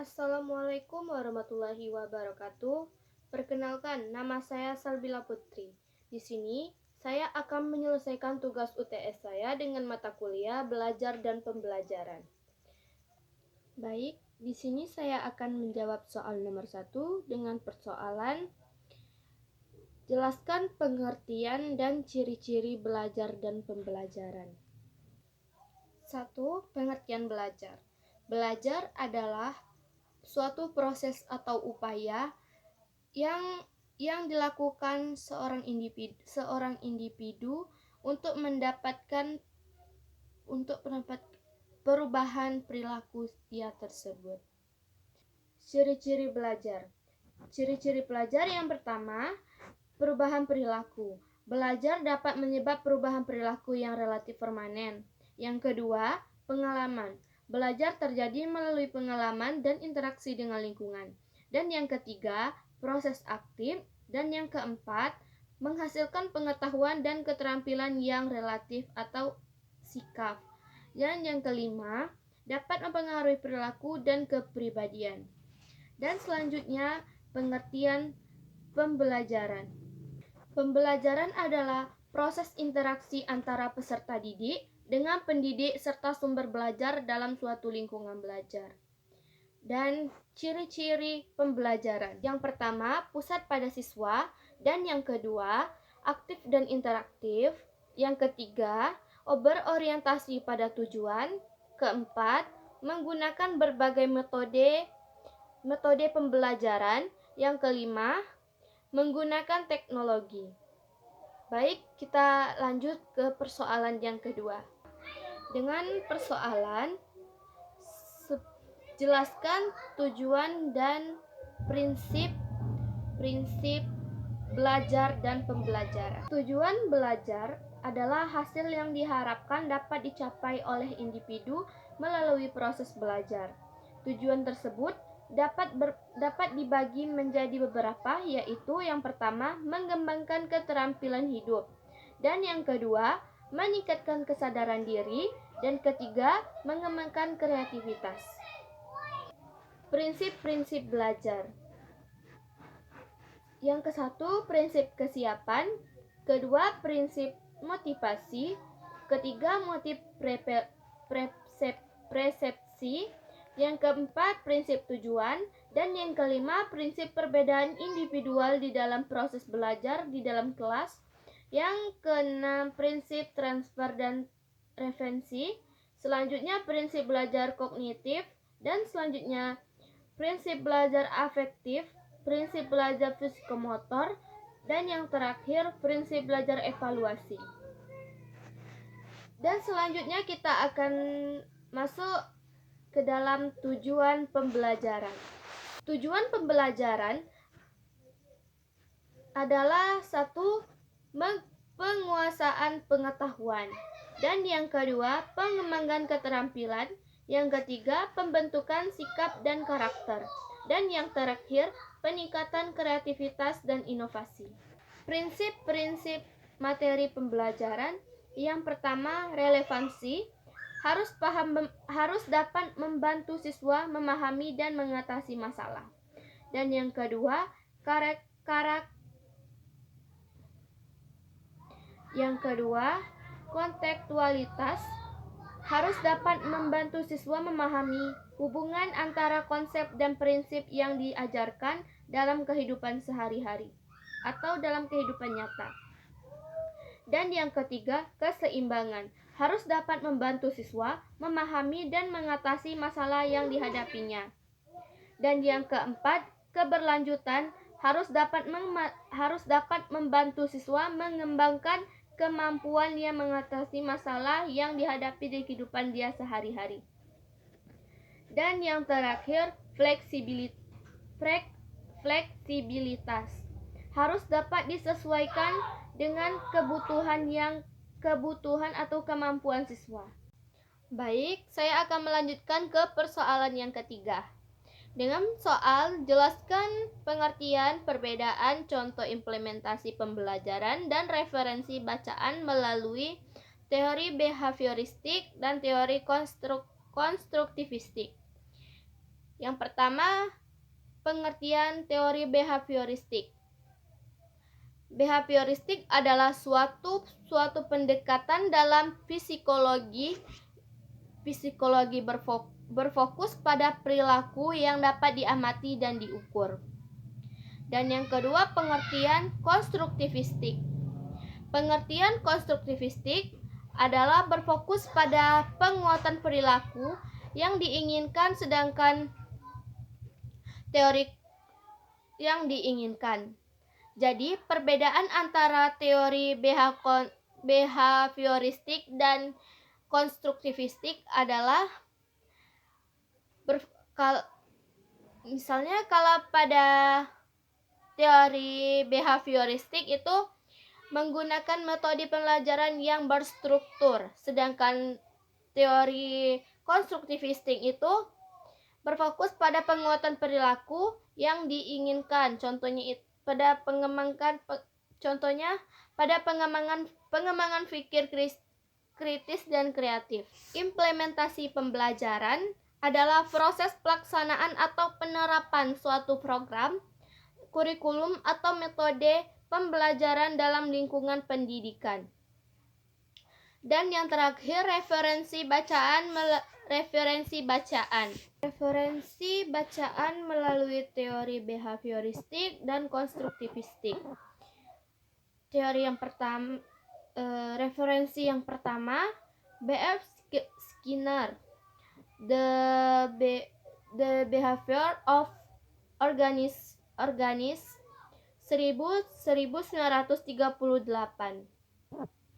Assalamualaikum warahmatullahi wabarakatuh. Perkenalkan, nama saya Salbila Putri. Di sini, saya akan menyelesaikan tugas UTS saya dengan mata kuliah belajar dan pembelajaran. Baik, di sini saya akan menjawab soal nomor 1 dengan persoalan jelaskan pengertian dan ciri-ciri belajar dan pembelajaran. 1. Pengertian belajar. Belajar adalah suatu proses atau upaya yang dilakukan seorang individu untuk mendapatkan perubahan perilaku dia tersebut. Ciri-ciri belajar. Ciri-ciri belajar yang pertama, perubahan perilaku. Belajar dapat menyebabkan perubahan perilaku yang relatif permanen. Yang kedua, pengalaman. Belajar terjadi melalui pengalaman dan interaksi dengan lingkungan. Dan yang ketiga, proses aktif. Dan yang keempat, menghasilkan pengetahuan dan keterampilan yang relatif atau sikap. Dan yang kelima, dapat mempengaruhi perilaku dan kepribadian. Dan selanjutnya, pengertian pembelajaran. Pembelajaran adalah proses interaksi antara peserta didik dengan pendidik serta sumber belajar dalam suatu lingkungan belajar. Dan ciri-ciri pembelajaran. Yang pertama, pusat pada siswa. Dan yang kedua, aktif dan interaktif. Yang ketiga, berorientasi pada tujuan. Keempat, menggunakan berbagai metode pembelajaran. Yang kelima, menggunakan teknologi. Baik, kita lanjut ke persoalan yang kedua. Dengan persoalan, jelaskan tujuan dan prinsip belajar dan pembelajaran. Tujuan belajar adalah hasil yang diharapkan dapat dicapai oleh individu melalui proses belajar. Tujuan tersebut dapat dibagi menjadi beberapa, yaitu yang pertama, mengembangkan keterampilan hidup, dan yang kedua, meningkatkan kesadaran diri, dan ketiga, mengembangkan kreativitas. Prinsip-prinsip belajar. Yang ke-1, prinsip kesiapan, kedua, prinsip motivasi, ketiga, motif persepsi, yang keempat, prinsip tujuan, dan yang kelima, prinsip perbedaan individual di dalam proses belajar di dalam kelas. Yang keenam, prinsip transfer dan referensi. Selanjutnya, prinsip belajar kognitif, dan selanjutnya, prinsip belajar afektif, prinsip belajar psikomotor, dan yang terakhir, prinsip belajar evaluasi. Dan selanjutnya kita akan masuk ke dalam tujuan pembelajaran. Tujuan pembelajaran adalah satu, penguasaan pengetahuan, dan yang kedua, pengembangan keterampilan, yang ketiga, pembentukan sikap dan karakter, dan yang terakhir, peningkatan kreativitas dan inovasi. Prinsip-prinsip materi pembelajaran. Yang pertama, relevansi. Harus dapat membantu siswa memahami dan mengatasi masalah. Dan yang kedua, kontekstualitas. Harus dapat membantu siswa memahami hubungan antara konsep dan prinsip yang diajarkan dalam kehidupan sehari-hari atau dalam kehidupan nyata. Dan yang ketiga, keseimbangan. Harus dapat membantu siswa memahami dan mengatasi masalah yang dihadapinya. Dan yang keempat, keberlanjutan. Harus dapat membantu siswa mengembangkan kemampuannya mengatasi masalah yang dihadapi di kehidupan dia sehari-hari. Dan yang terakhir, fleksibilitas. Harus dapat disesuaikan dengan kebutuhan atau kemampuan siswa. Baik, saya akan melanjutkan ke persoalan yang ketiga. Dengan soal, jelaskan pengertian, perbedaan, contoh implementasi pembelajaran, dan referensi bacaan melalui teori behavioristik dan teori konstruktivistik. Yang pertama, pengertian teori behavioristik. Behavioristik adalah suatu pendekatan dalam psikologi berfokus pada perilaku yang dapat diamati dan diukur. Dan yang kedua, pengertian konstruktivistik. Pengertian konstruktivistik adalah berfokus pada penguatan perilaku yang diinginkan, sedangkan teori yang diinginkan. Jadi, perbedaan antara teori behavioristik dan konstruktivistik adalah misalnya kalau pada teori behavioristik itu menggunakan metode pembelajaran yang berstruktur, sedangkan teori konstruktivistik itu berfokus pada penguatan perilaku yang diinginkan. Contohnya pada pengembangan pikir kritis dan kreatif. Implementasi pembelajaran adalah proses pelaksanaan atau penerapan suatu program, kurikulum atau metode pembelajaran dalam lingkungan pendidikan. Dan yang terakhir, referensi bacaan melalui teori behavioristik dan konstruktivistik. Referensi yang pertama, B.F. Skinner, The Behavior of Organisms, 1938.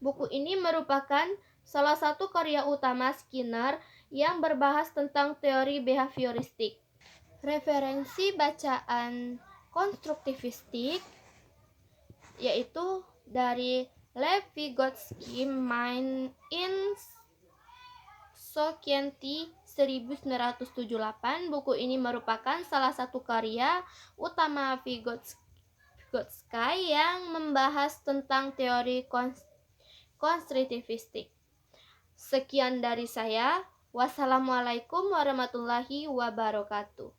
Buku ini merupakan salah satu karya utama Skinner yang berbahas tentang teori behavioristik. Referensi bacaan konstruktivistik yaitu dari Lev Vygotsky, Mind in Society, 1978. Buku ini merupakan salah satu karya utama Vygotsky yang membahas tentang teori konstruktivistik. Sekian dari saya. Wassalamualaikum warahmatullahi wabarakatuh.